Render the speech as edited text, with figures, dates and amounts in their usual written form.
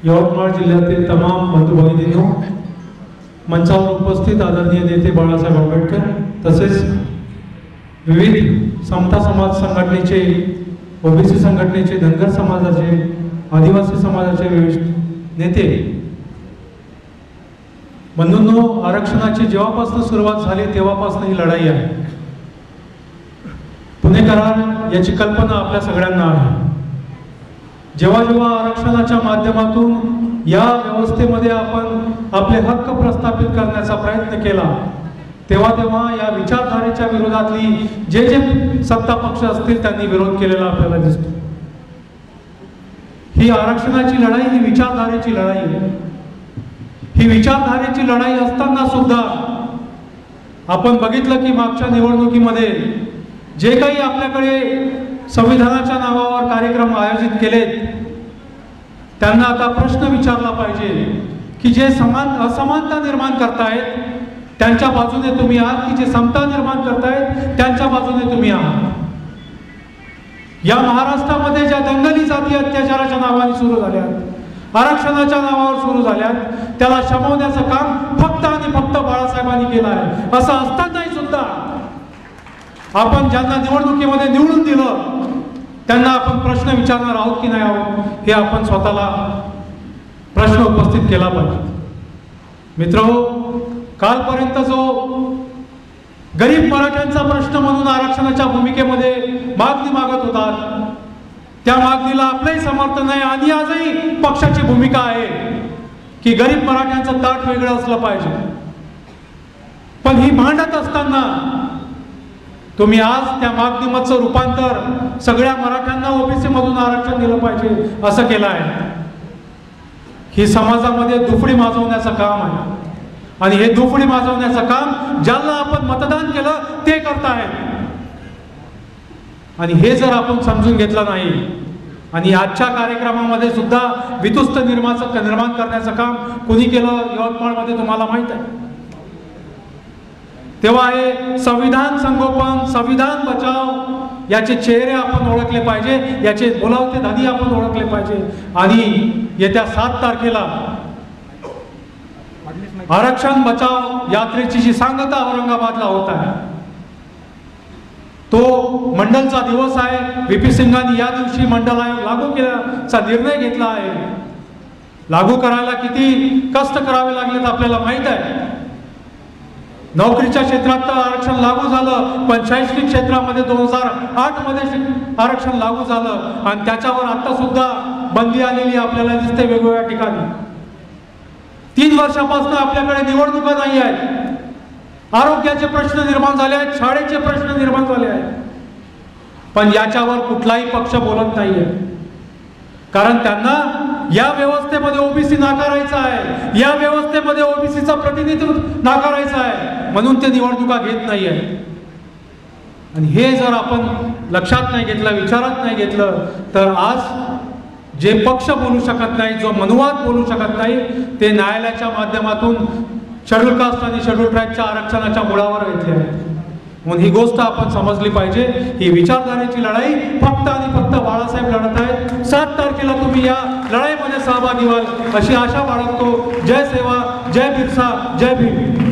यवतमाळ जिल्ह्यातील तमाम बंधू भगिनींनो, मंचावर उपस्थित आदरणीय नेते बाळासाहेब आंबेडकर तसेच विविध समता समाज संघटनेचे, ओबीसी संघटनेचे, धनगर समाजाचे, आदिवासी समाजाचे विविध नेते बंधूंनो, आरक्षणाची जेव्हापासून सुरुवात झाली तेव्हापासून ही लढाई आहे. पुणेकरांना याची कल्पना आपल्या सगळ्यांना आहे. जेव्हा जेव्हा आरक्षणाच्या माध्यमातून या व्यवस्थेमध्ये आपण आपले हक्क प्रस्थापित करण्याचा प्रयत्न केला तेव्हा तेव्हा या विचारधारेच्या विरोधातली जे जे सत्ता पक्ष असतील त्यांनी विरोध केलेला आपल्याला दिसतो. ही आरक्षणाची लढाई ही विचारधारेची लढाई आहे. ही विचारधारेची लढाई असताना सुद्धा आपण बघितलं की मागच्या निवडणुकीमध्ये जे काही आपल्याकडे संविधानाच्या नावावर कार्यक्रम आयोजित केलेत त्यांना आता प्रश्न विचारला पाहिजे की जे असमानता निर्माण करतायत त्यांच्या बाजूने तुम्ही आहात की जे समता निर्माण करतायत त्यांच्या बाजूने तुम्ही आहात. या महाराष्ट्रामध्ये ज्या दंगली जाती अत्याचाराच्या नावाने सुरू झाल्या, आरक्षणाच्या नावावर सुरू झाल्यात, त्याला शमवण्याचं काम फक्त आणि फक्त बाळासाहेबांनी केलं आहे. असं असतानाही सुद्धा आपण ज्यांना निवडणुकीमध्ये निवडून दिलं त्यांना आपण प्रश्न विचारणार आहोत की नाही आहोत हे आपण स्वतःला प्रश्न उपस्थित केला पाहिजे. मित्रहो, कालपर्यंत जो गरीब मराठ्यांचा प्रश्न म्हणून आरक्षणाच्या भूमिकेमध्ये मागणी मागत होता त्या मागणीला आपलंही समर्थन आहे आणि आजही पक्षाची भूमिका आहे की गरीब मराठ्यांचं ताट वेगळं असलं पाहिजे. पण ही मांडत असताना तुम्ही आज त्या मागणीमधचं रूपांतर सगळ्या मराठ्यांना ओबीसी मधून आरक्षण दिलं पाहिजे असं केलं आहे. ही समाजामध्ये दुफडी माजवण्याचं काम आहे आणि हे दुफडी माजवण्याचं काम ज्यांना आपण मतदान केलं ते करतायत. आणि हे जर आपण समजून घेतलं नाही आणि आजच्या कार्यक्रमामध्ये सुद्धा वितुष्ट निर्माण करण्याचं काम कोणी केलं यवतमाळमध्ये तुम्हाला माहित आहे. तेव्हा हे संविधान संगोपन, संविधान बचाव याचे चेहरे आपण ओळखले पाहिजे, याचे बोलावते धनी आपण ओळखले पाहिजे. आणि येत्या 7 तारखेला आरक्षण बचाव यात्रेची जी सांगता औरंगाबादला होत आहे तो मंडलचा दिवस आहे. व्ही.पी. सिंगांनी या दिवशी मंडल आयोग लागू केल्याचा निर्णय घेतला आहे. लागू करायला किती कष्ट करावे लागलेत आपल्याला माहित आहे. नोकरीच्या क्षेत्रात तर आरक्षण लागू झालं, पण शैक्षणिक क्षेत्रामध्ये 2008 मध्ये आरक्षण लागू झालं आणि त्याच्यावर आता सुद्धा बंदी आलेली आपल्याला दिसते वेगवेगळ्या ठिकाणी. 3 वर्षापासून आपल्याकडे निवडणुका नाही आहेत. आरोग्याचे प्रश्न निर्माण झाले आहेत, शाळेचे प्रश्न निर्माण झाले आहेत, पण याच्यावर कुठलाही पक्ष बोलत नाहीये. कारण त्यांना या व्यवस्थेमध्ये ओबीसी नाकारायचा आहे, या व्यवस्थेमध्ये ओबीसीचं प्रतिनिधित्व नाकारायचं आहे, म्हणून ते निवडणुका घेत नाही आहेत. आणि हे जर आपण लक्षात नाही घेतलं, विचारात नाही घेतलं तर आज जे पक्ष बोलू शकत नाही, जो मनुवाद बोलू शकत नाही, ते न्यायालयाच्या माध्यमातून शेड्यूल कास्ट आणि शेड्यूल ट्राईबच्या आरक्षणाच्या मुळावर येते आहे. म्हणून ही गोष्ट आपण समजली पाहिजे. ही विचारधारेची लढाई फक्त आणि फक्त बाळासाहेब लढत आहेत. 7 तारखेला तुम्ही या लढाईमध्ये सहभागी व्हाल अशी आशा बाळगतो. जय सेवा, जय बिरसा, जय भीम.